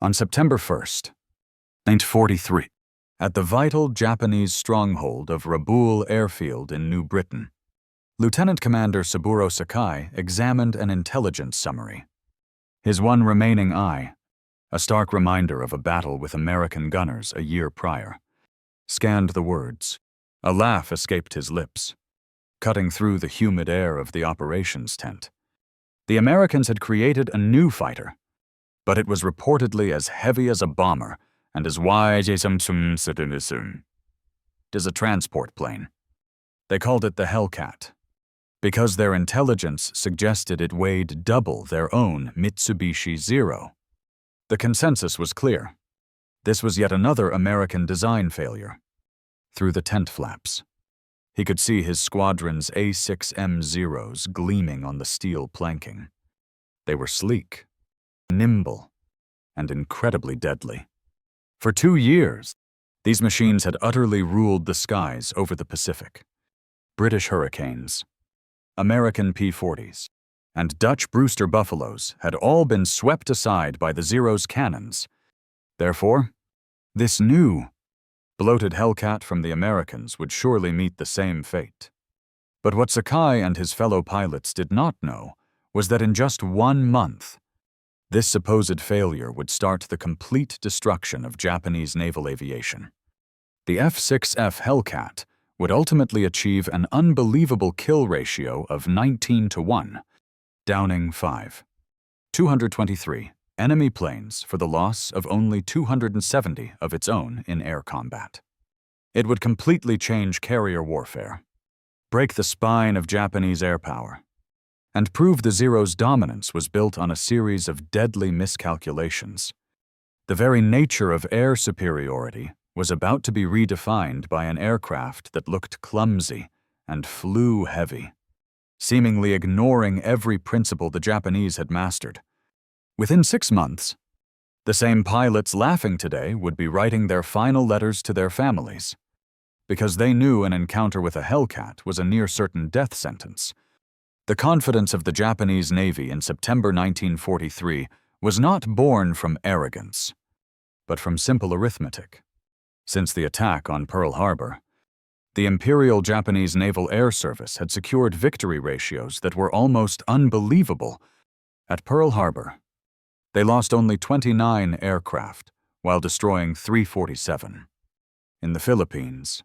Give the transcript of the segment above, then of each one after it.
On September 1st, 1943, at the vital Japanese stronghold of Rabaul Airfield in New Britain, Lieutenant Commander Saburo Sakai examined an intelligence summary. His one remaining eye, a stark reminder of a battle with American gunners a year prior, scanned the words. A laugh escaped his lips, cutting through the humid air of the operations tent. The Americans had created a new fighter, but it was reportedly as heavy as a bomber and as wide as a transport plane. They called it the Hellcat, because their intelligence suggested it weighed double their own Mitsubishi Zero. The consensus was clear. This was yet another American design failure. Through the tent flaps, he could see his squadron's A6M Zeros gleaming on the steel planking. They were sleek, nimble, and incredibly deadly. For 2 years, these machines had utterly ruled the skies over the Pacific. British Hurricanes, American P-40s, and Dutch Brewster Buffaloes had all been swept aside by the Zero's cannons. Therefore, this new, bloated Hellcat from the Americans would surely meet the same fate. But what Sakai and his fellow pilots did not know was that in just 1 month, this supposed failure would start the complete destruction of Japanese naval aviation. The F-6F Hellcat would ultimately achieve an unbelievable kill ratio of 19-1, downing 223 enemy planes for the loss of only 270 of its own in air combat. It would completely change carrier warfare, break the spine of Japanese air power, and prove the Zero's dominance was built on a series of deadly miscalculations. The very nature of air superiority was about to be redefined by an aircraft that looked clumsy and flew heavy, seemingly ignoring every principle the Japanese had mastered. Within 6 months, the same pilots laughing today would be writing their final letters to their families, because they knew an encounter with a Hellcat was a near-certain death sentence. The confidence of the Japanese Navy in September 1943 was not born from arrogance, but from simple arithmetic. Since the attack on Pearl Harbor, the Imperial Japanese Naval Air Service had secured victory ratios that were almost unbelievable. At Pearl Harbor, they lost only 29 aircraft while destroying 347. In the Philippines,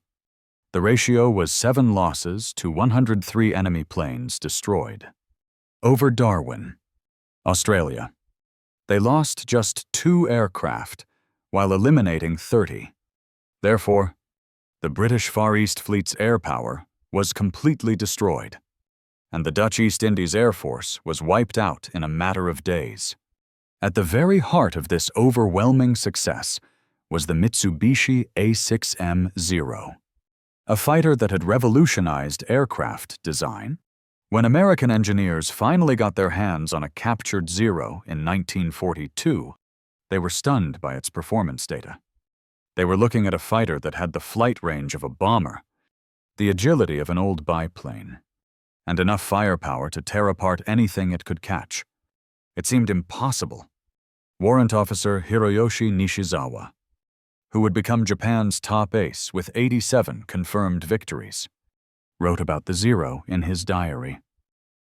the ratio was 7 losses to 103 enemy planes destroyed. Over Darwin, Australia, they lost just 2 aircraft while eliminating 30. Therefore, the British Far East Fleet's air power was completely destroyed, and the Dutch East Indies Air Force was wiped out in a matter of days. At the very heart of this overwhelming success was the Mitsubishi A6M Zero, a fighter that had revolutionized aircraft design. When American engineers finally got their hands on a captured Zero in 1942, they were stunned by its performance data. They were looking at a fighter that had the flight range of a bomber, the agility of an old biplane, and enough firepower to tear apart anything it could catch. It seemed impossible. Warrant Officer Hiroyoshi Nishizawa, who would become Japan's top ace with 87 confirmed victories, wrote about the Zero in his diary.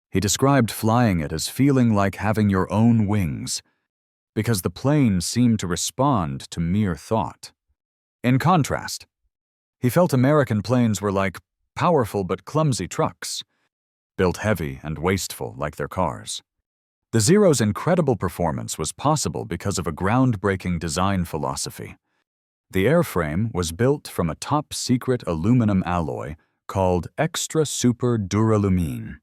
He described flying it as feeling like having your own wings, because the plane seemed to respond to mere thought. In contrast, he felt American planes were like powerful but clumsy trucks, built heavy and wasteful like their cars. The Zero's incredible performance was possible because of a groundbreaking design philosophy. The airframe was built from a top-secret aluminum alloy called Extra Super Duralumin,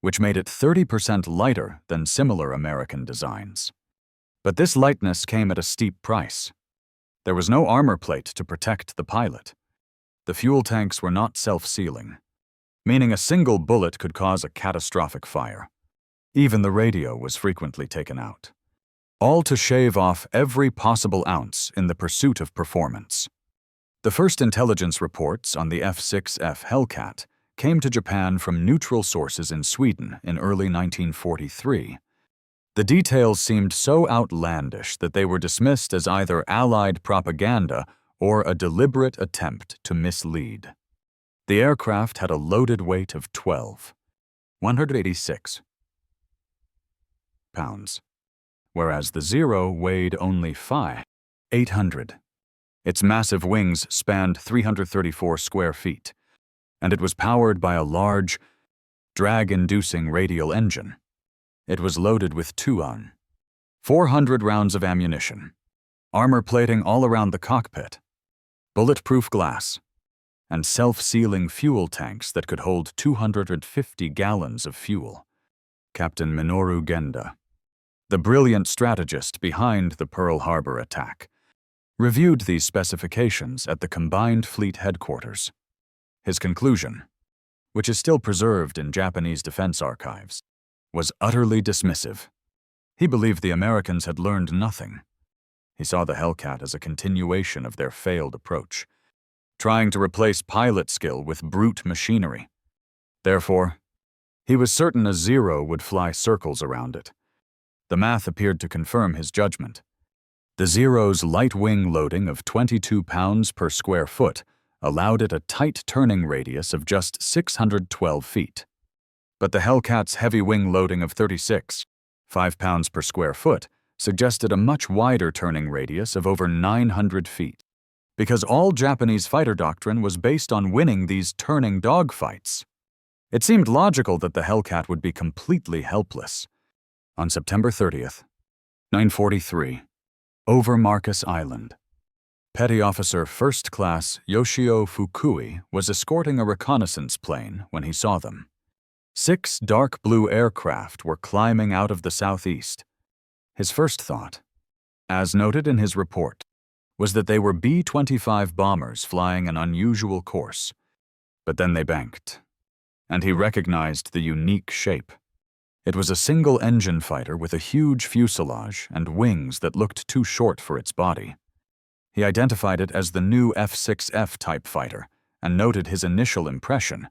which made it 30% lighter than similar American designs. But this lightness came at a steep price. There was no armor plate to protect the pilot. The fuel tanks were not self-sealing, meaning a single bullet could cause a catastrophic fire. Even the radio was frequently taken out, all to shave off every possible ounce in the pursuit of performance. The first intelligence reports on the F-6F Hellcat came to Japan from neutral sources in Sweden in early 1943. The details seemed so outlandish that they were dismissed as either Allied propaganda or a deliberate attempt to mislead. The aircraft had a loaded weight of 186 pounds, whereas the Zero weighed only 800. Its massive wings spanned 334 square feet, and it was powered by a large, drag-inducing radial engine. It was loaded with 400 rounds of ammunition, armor plating all around the cockpit, bulletproof glass, and self-sealing fuel tanks that could hold 250 gallons of fuel. Captain Minoru Genda, the brilliant strategist behind the Pearl Harbor attack, reviewed these specifications at the Combined Fleet Headquarters. His conclusion, which is still preserved in Japanese defense archives, was utterly dismissive. He believed the Americans had learned nothing. He saw the Hellcat as a continuation of their failed approach, trying to replace pilot skill with brute machinery. Therefore, he was certain a Zero would fly circles around it. The math appeared to confirm his judgment. The Zero's light wing loading of 22 pounds per square foot allowed it a tight turning radius of just 612 feet. But the Hellcat's heavy wing loading of 5 pounds per square foot suggested a much wider turning radius of over 900 feet, because all Japanese fighter doctrine was based on winning these turning dogfights. It seemed logical that the Hellcat would be completely helpless. On September 30th, 943, over Marcus Island, Petty Officer First Class Yoshio Fukui was escorting a reconnaissance plane when he saw them. 6 dark blue aircraft were climbing out of the southeast. His first thought, as noted in his report, was that they were B-25 bombers flying an unusual course. But then they banked, and he recognized the unique shape. It was a single-engine fighter with a huge fuselage and wings that looked too short for its body. He identified it as the new F-6F type fighter and noted his initial impression.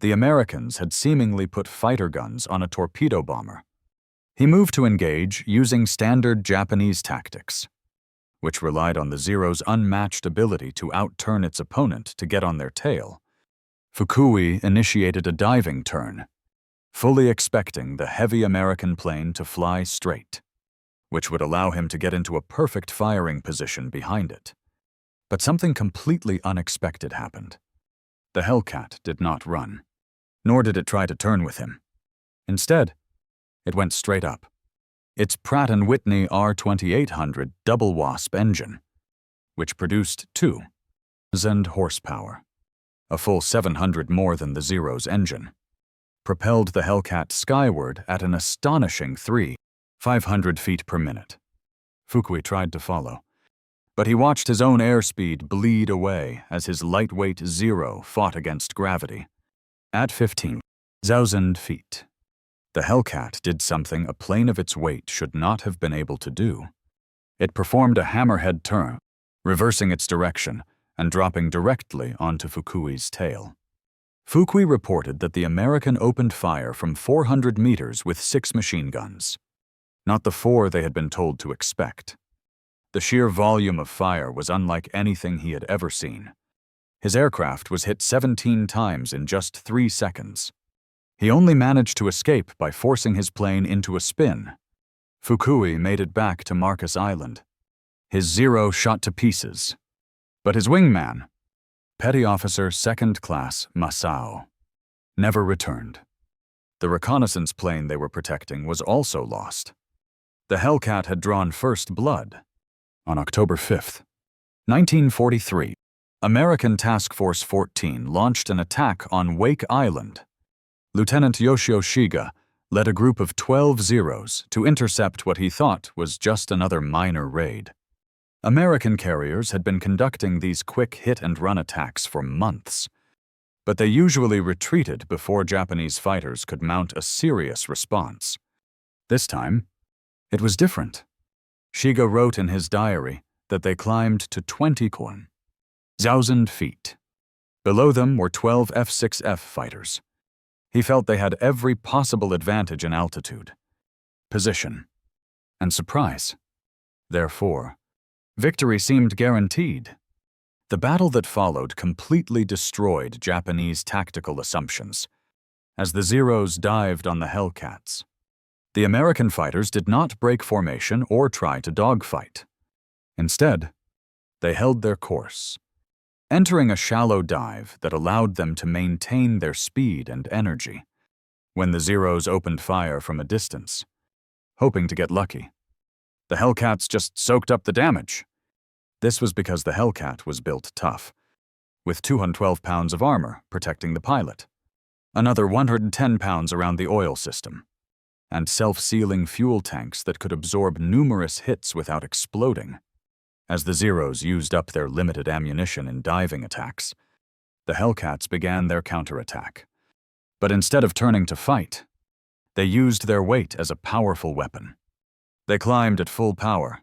The Americans had seemingly put fighter guns on a torpedo bomber. He moved to engage using standard Japanese tactics, which relied on the Zero's unmatched ability to outturn its opponent to get on their tail. Fukui initiated a diving turn, fully expecting the heavy American plane to fly straight, which would allow him to get into a perfect firing position behind it. But something completely unexpected happened. The Hellcat did not run, nor did it try to turn with him. Instead, it went straight up. Its Pratt & Whitney R2800 double wasp engine, which produced 2,000 horsepower, a full 700 more than the Zero's engine, propelled the Hellcat skyward at an astonishing 500 feet per minute. Fukui tried to follow, but he watched his own airspeed bleed away as his lightweight Zero fought against gravity. At 15,000 feet, the Hellcat did something a plane of its weight should not have been able to do. It performed a hammerhead turn, reversing its direction and dropping directly onto Fukui's tail. Fukui reported that the American opened fire from 400 meters with 6 machine guns, not the 4 they had been told to expect. The sheer volume of fire was unlike anything he had ever seen. His aircraft was hit 17 times in just 3 seconds. He only managed to escape by forcing his plane into a spin. Fukui made it back to Marcus Island. His Zero shot to pieces, but his wingman, Petty Officer Second Class Masao, never returned. The reconnaissance plane they were protecting was also lost. The Hellcat had drawn first blood. On October 5th, 1943, American Task Force 14 launched an attack on Wake Island. Lieutenant Yoshio Shiga led a group of 12 Zeros to intercept what he thought was just another minor raid. American carriers had been conducting these quick hit-and-run attacks for months, but they usually retreated before Japanese fighters could mount a serious response. This time, it was different. Shiga wrote in his diary that they climbed to 20,000 feet. Below them were 12 F-6F fighters. He felt they had every possible advantage in altitude. position, and surprise. Therefore, victory seemed guaranteed. The battle that followed completely destroyed Japanese tactical assumptions. As the Zeros dived on the Hellcats, the American fighters did not break formation or try to dogfight. Instead, they held their course, entering a shallow dive that allowed them to maintain their speed and energy. When the Zeros opened fire from a distance, hoping to get lucky, the Hellcats just soaked up the damage. This was because the Hellcat was built tough, with 212 pounds of armor protecting the pilot, another 110 pounds around the oil system, and self-sealing fuel tanks that could absorb numerous hits without exploding. As the Zeros used up their limited ammunition in diving attacks, the Hellcats began their counterattack. But instead of turning to fight, they used their weight as a powerful weapon. They climbed at full power,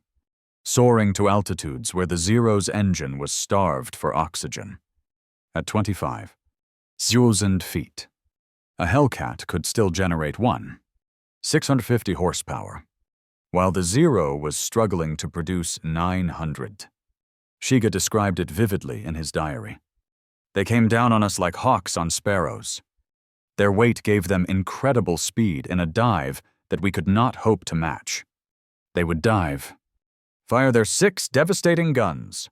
soaring to altitudes where the Zero's engine was starved for oxygen. At 25,000 feet, a Hellcat could still generate 650 horsepower, while the Zero was struggling to produce 900. Shiga described it vividly in his diary. They came down on us like hawks on sparrows. Their weight gave them incredible speed in a dive that we could not hope to match. They would dive, fire their 6 devastating guns,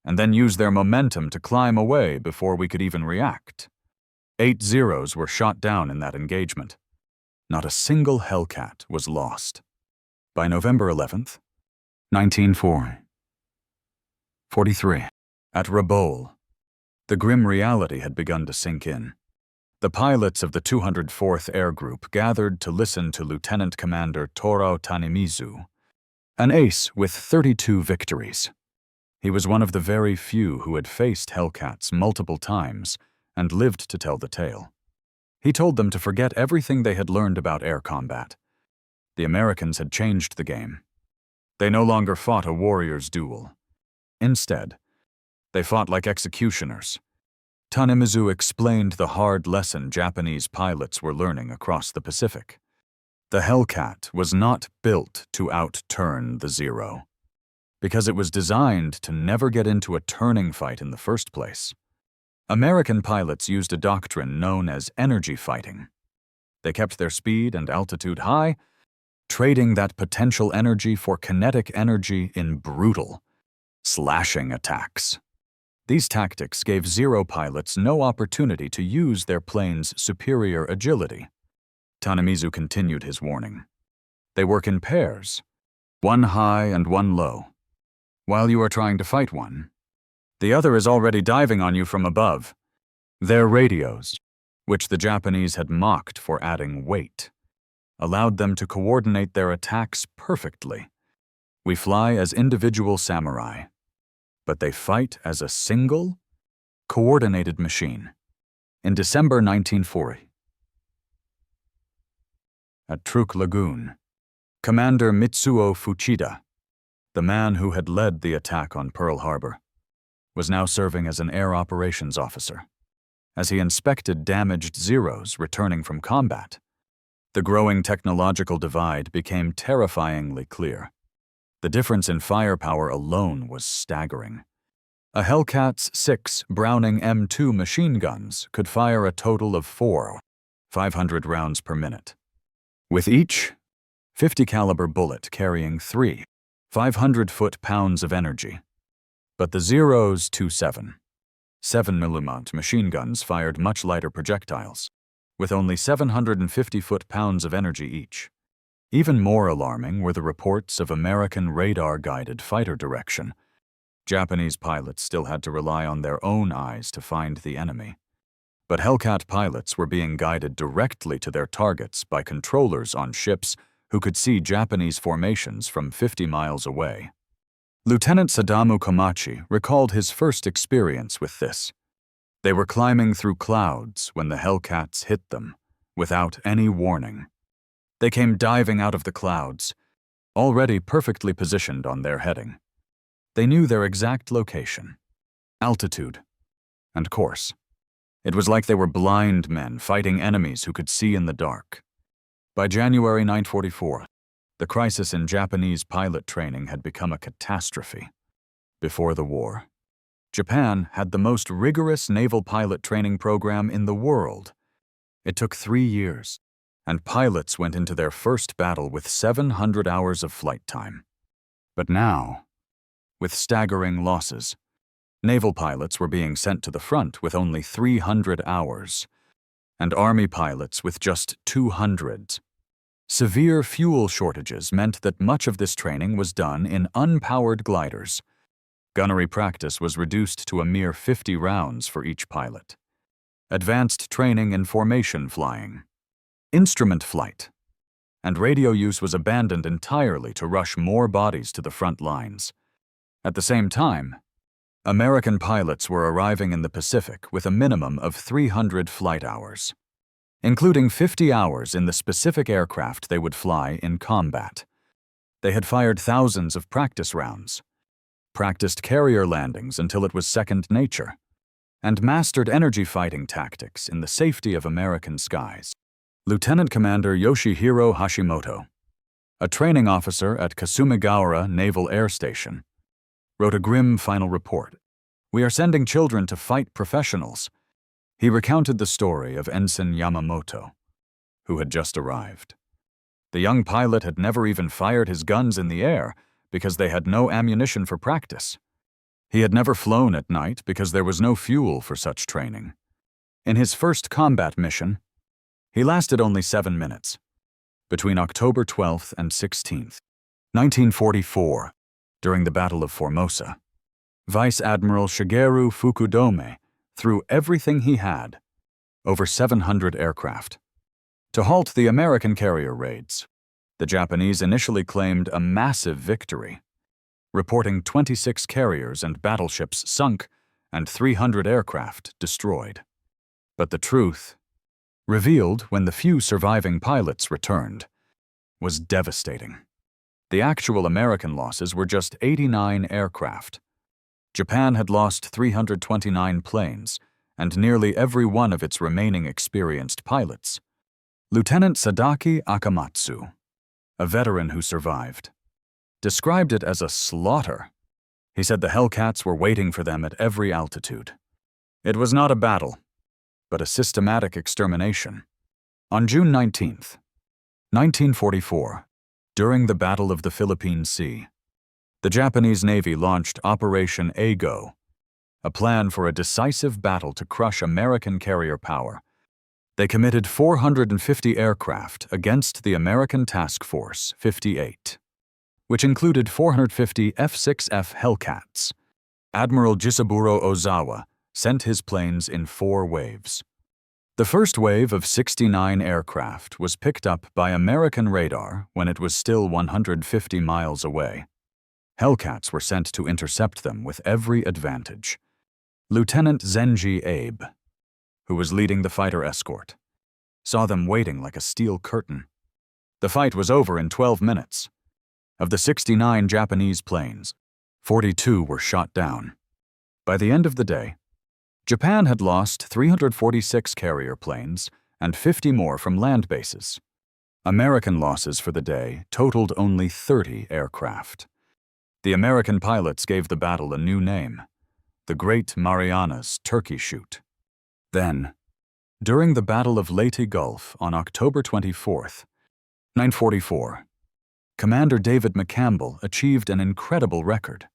and then use their momentum to climb away before we could even react. 8 Zeros were shot down in that engagement. Not a single Hellcat was lost. By November 11th, 1943, at Rabaul, the grim reality had begun to sink in. The pilots of the 204th Air Group gathered to listen to Lieutenant Commander Torao Tanimizu, an ace with 32 victories. He was one of the very few who had faced Hellcats multiple times and lived to tell the tale. He told them to forget everything they had learned about air combat. The Americans had changed the game. They no longer fought a warrior's duel. Instead, they fought like executioners. Tanimizu explained the hard lesson Japanese pilots were learning across the Pacific. The Hellcat was not built to outturn the Zero, because it was designed to never get into a turning fight in the first place. American pilots used a doctrine known as energy fighting. They kept their speed and altitude high, trading that potential energy for kinetic energy in brutal, slashing attacks. These tactics gave Zero pilots no opportunity to use their plane's superior agility. Tanimizu continued his warning. They work in pairs, one high and one low. While you are trying to fight one, the other is already diving on you from above. Their radios, which the Japanese had mocked for adding weight, allowed them to coordinate their attacks perfectly. We fly as individual samurai, but they fight as a single, coordinated machine. In December 1940, at Truk Lagoon, Commander Mitsuo Fuchida, the man who had led the attack on Pearl Harbor, was now serving as an air operations officer. As he inspected damaged Zeros returning from combat, the growing technological divide became terrifyingly clear. The difference in firepower alone was staggering. A Hellcat's 6 Browning M2 machine guns could fire a total of 500 rounds per minute, with each 50 caliber bullet carrying 3 500 foot-pounds of energy. But the Zero's 7mm machine guns fired much lighter projectiles, with only 750 foot-pounds of energy each. Even more alarming were the reports of American radar-guided fighter direction. Japanese pilots still had to rely on their own eyes to find the enemy. But Hellcat pilots were being guided directly to their targets by controllers on ships who could see Japanese formations from 50 miles away. Lieutenant Sadamu Komachi recalled his first experience with this. They were climbing through clouds when the Hellcats hit them, without any warning. They came diving out of the clouds, already perfectly positioned on their heading. They knew their exact location, altitude, and course. It was like they were blind men fighting enemies who could see in the dark. By January 1944, The crisis in Japanese pilot training had become a catastrophe. Before the war, Japan had the most rigorous naval pilot training program in the world. It took 3 years, and pilots went into their first battle with 700 hours of flight time. But now, with staggering losses, naval pilots were being sent to the front with only 300 hours, and Army pilots with just 200. Severe fuel shortages meant that much of this training was done in unpowered gliders. Gunnery practice was reduced to a mere 50 rounds for each pilot. Advanced training in formation flying, instrument flight, and radio use was abandoned entirely to rush more bodies to the front lines. At the same time, American pilots were arriving in the Pacific with a minimum of 300 flight hours, including 50 hours in the specific aircraft they would fly in combat. They had fired thousands of practice rounds, practiced carrier landings until it was second nature, and mastered energy fighting tactics in the safety of American skies. Lieutenant Commander Yoshihiro Hashimoto, a training officer at Kasumigaura Naval Air Station, wrote a grim final report. "We are sending children to fight professionals." He recounted the story of Ensign Yamamoto, who had just arrived. The young pilot had never even fired his guns in the air because they had no ammunition for practice. He had never flown at night because there was no fuel for such training. In his first combat mission, he lasted only 7 minutes. Between October 12th and 16th, 1944, during the Battle of Formosa, Vice Admiral Shigeru Fukudome threw everything he had, over 700 aircraft, to halt the American carrier raids. The Japanese initially claimed a massive victory, reporting 26 carriers and battleships sunk and 300 aircraft destroyed. But the truth, revealed when the few surviving pilots returned, was devastating. The actual American losses were just 89 aircraft. Japan had lost 329 planes and nearly every one of its remaining experienced pilots. Lieutenant Sadaki Akamatsu, a veteran who survived, described it as a slaughter. He said the Hellcats were waiting for them at every altitude. It was not a battle, but a systematic extermination. On June 19th, 1944, during the Battle of the Philippine Sea, the Japanese Navy launched Operation Ago, a plan for a decisive battle to crush American carrier power. They committed 450 aircraft against the American Task Force 58, which included 450 F-6F Hellcats. Admiral Jisaburo Ozawa sent his planes in 4 waves. The first wave of 69 aircraft was picked up by American radar when it was still 150 miles away. Hellcats were sent to intercept them with every advantage. Lieutenant Zenji Abe, who was leading the fighter escort, saw them waiting like a steel curtain. The fight was over in 12 minutes. Of the 69 Japanese planes, 42 were shot down. By the end of the day, Japan had lost 346 carrier planes and 50 more from land bases. American losses for the day totaled only 30 aircraft. The American pilots gave the battle a new name, the Great Marianas Turkey Shoot. Then, during the Battle of Leyte Gulf on October 24th, 1944, Commander David McCampbell achieved an incredible record.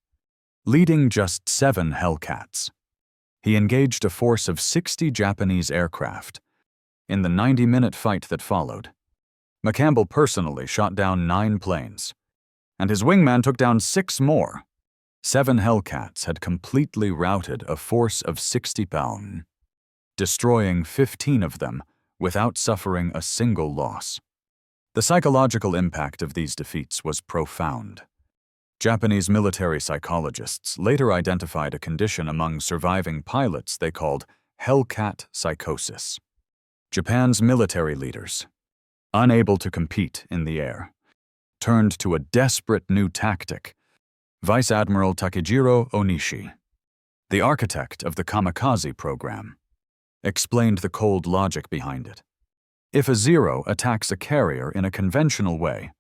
Leading just 7 Hellcats, he engaged a force of 60 Japanese aircraft. In the 90-minute fight that followed, McCampbell personally shot down 9 planes, and his wingman took down 6 more. 7 Hellcats had completely routed a force of 60 pounds, destroying 15 of them without suffering a single loss. The psychological impact of these defeats was profound. Japanese military psychologists later identified a condition among surviving pilots they called Hellcat psychosis. Japan's military leaders, unable to compete in the air, turned to a desperate new tactic. Vice Admiral Takejiro Onishi, the architect of the kamikaze program, explained the cold logic behind it. If a Zero attacks a carrier in a conventional way,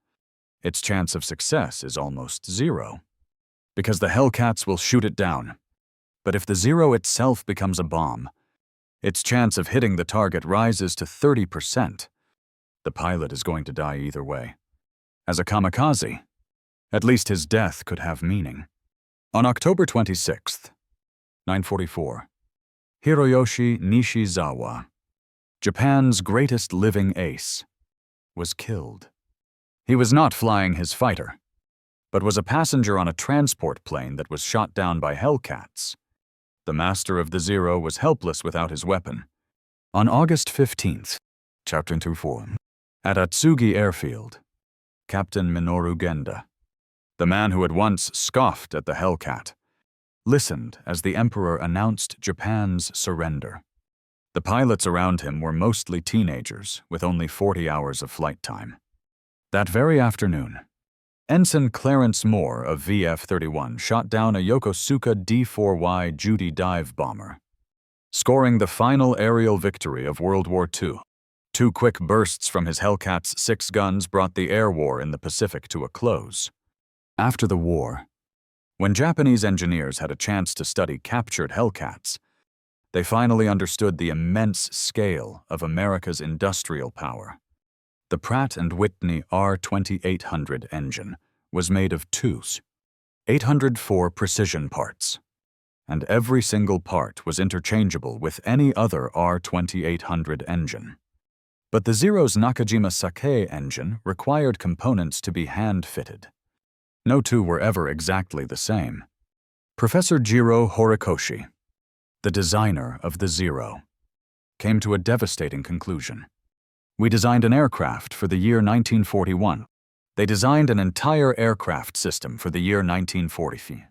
its chance of success is almost zero, because the Hellcats will shoot it down. But if the Zero itself becomes a bomb, its chance of hitting the target rises to 30%. The pilot is going to die either way. As a kamikaze, at least his death could have meaning. On October 26th, 944, Hiroyoshi Nishizawa, Japan's greatest living ace, was killed. He was not flying his fighter, but was a passenger on a transport plane that was shot down by Hellcats. The master of the Zero was helpless without his weapon. On August 15th, Chapter 24, at Atsugi Airfield, Captain Minoru Genda, the man who had once scoffed at the Hellcat, listened as the Emperor announced Japan's surrender. The pilots around him were mostly teenagers with only 40 hours of flight time. That very afternoon, Ensign Clarence Moore of VF-31 shot down a Yokosuka D-4Y Judy dive bomber, scoring the final aerial victory of World War II. 2 quick bursts from his Hellcat's 6 guns brought the air war in the Pacific to a close. After the war, when Japanese engineers had a chance to study captured Hellcats, they finally understood the immense scale of America's industrial power. The Pratt & Whitney R2800 engine was made of 804 precision parts, and every single part was interchangeable with any other R2800 engine. But the Zero's Nakajima Sake engine required components to be hand-fitted. No two were ever exactly the same. Professor Jiro Horikoshi, the designer of the Zero, came to a devastating conclusion. We designed an aircraft for the year 1941. They designed an entire aircraft system for the year 1940.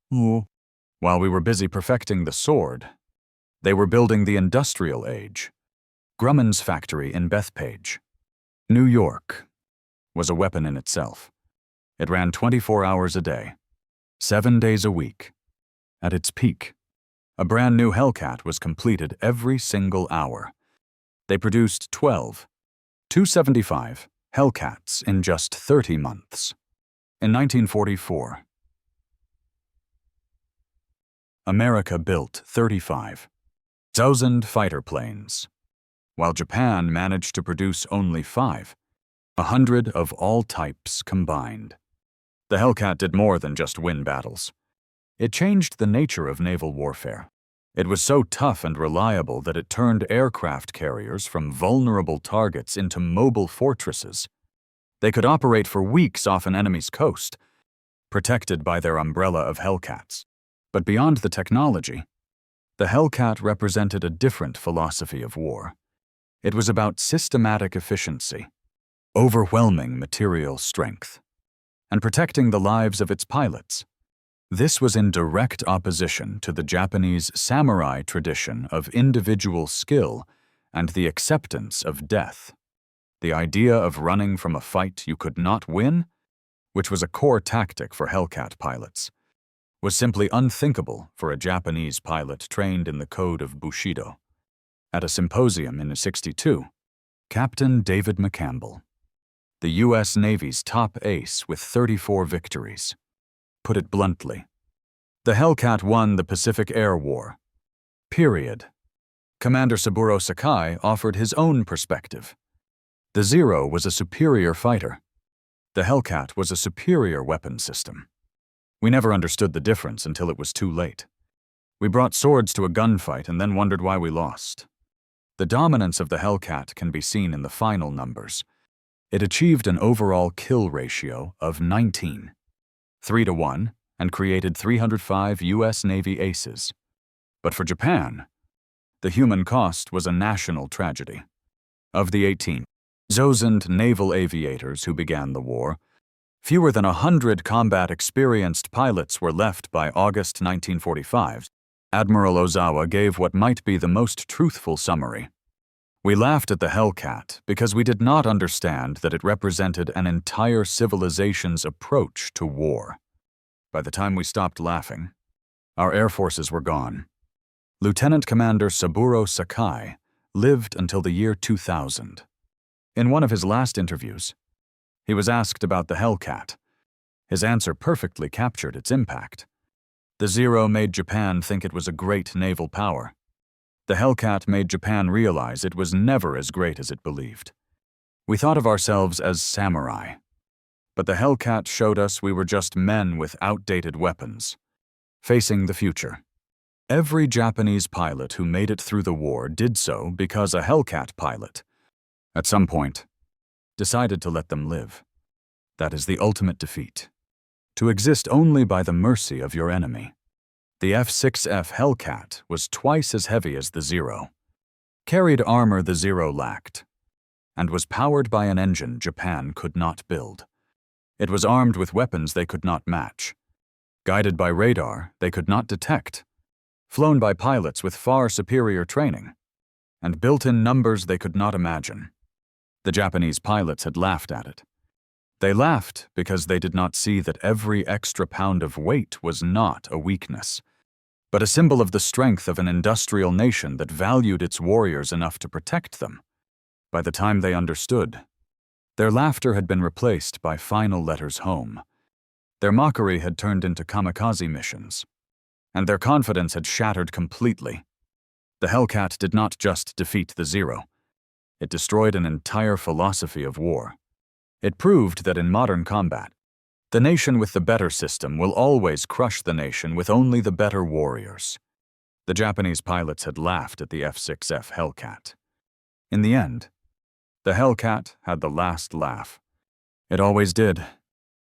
While we were busy perfecting the sword, they were building the industrial age. Grumman's factory in Bethpage, New York, was a weapon in itself. It ran 24 hours a day, 7 days a week. At its peak, a brand new Hellcat was completed every single hour. They produced 12, 275 Hellcats in just 30 months. In 1944, America built 35,000 fighter planes, while Japan managed to produce only 500 of all types combined. The Hellcat did more than just win battles. It changed the nature of naval warfare. It was so tough and reliable that it turned aircraft carriers from vulnerable targets into mobile fortresses. They could operate for weeks off an enemy's coast, protected by their umbrella of Hellcats. But beyond the technology, the Hellcat represented a different philosophy of war. It was about systematic efficiency, overwhelming material strength, and protecting the lives of its pilots. This was in direct opposition to the Japanese samurai tradition of individual skill and the acceptance of death. The idea of running from a fight you could not win, which was a core tactic for Hellcat pilots, was simply unthinkable for a Japanese pilot trained in the code of Bushido. At a symposium in '62, Captain David McCampbell, the U.S. Navy's top ace with 34 victories, put it bluntly: the Hellcat won the Pacific Air War. Period. Commander Saburo Sakai offered his own perspective. The Zero was a superior fighter. The Hellcat was a superior weapon system. We never understood the difference until it was too late. We brought swords to a gunfight and then wondered why we lost. The dominance of the Hellcat can be seen in the final numbers. It achieved an overall kill ratio of 19, 3-1, and created 305 U.S. Navy aces. But for Japan, the human cost was a national tragedy. Of the 18,000 naval aviators who began the war, fewer than 100 combat-experienced pilots were left by August 1945. Admiral Ozawa gave what might be the most truthful summary. We laughed at the Hellcat because we did not understand that it represented an entire civilization's approach to war. By the time we stopped laughing, our air forces were gone. Lieutenant Commander Saburo Sakai lived until the year 2000. In one of his last interviews, He was asked about the Hellcat. His answer perfectly captured its impact. The Zero made Japan think it was a great naval power. The Hellcat made Japan realize it was never as great as it believed. We thought of ourselves as samurai, but the Hellcat showed us we were just men with outdated weapons, facing the future. Every Japanese pilot who made it through the war did so because a Hellcat pilot, at some point, decided to let them live. That is the ultimate defeat. To exist only by the mercy of your enemy. The F-6F Hellcat was twice as heavy as the Zero, carried armor the Zero lacked, and was powered by an engine Japan could not build. It was armed with weapons they could not match, guided by radar they could not detect, flown by pilots with far superior training, and built in numbers they could not imagine. The Japanese pilots had laughed at it. They laughed because they did not see that every extra pound of weight was not a weakness, but a symbol of the strength of an industrial nation that valued its warriors enough to protect them. By the time they understood, their laughter had been replaced by final letters home. Their mockery had turned into kamikaze missions, and their confidence had shattered completely. The Hellcat did not just defeat the Zero. It destroyed an entire philosophy of war. It proved that in modern combat, the nation with the better system will always crush the nation with only the better warriors. The Japanese pilots had laughed at the F-6F Hellcat. In the end, the Hellcat had the last laugh. It always did.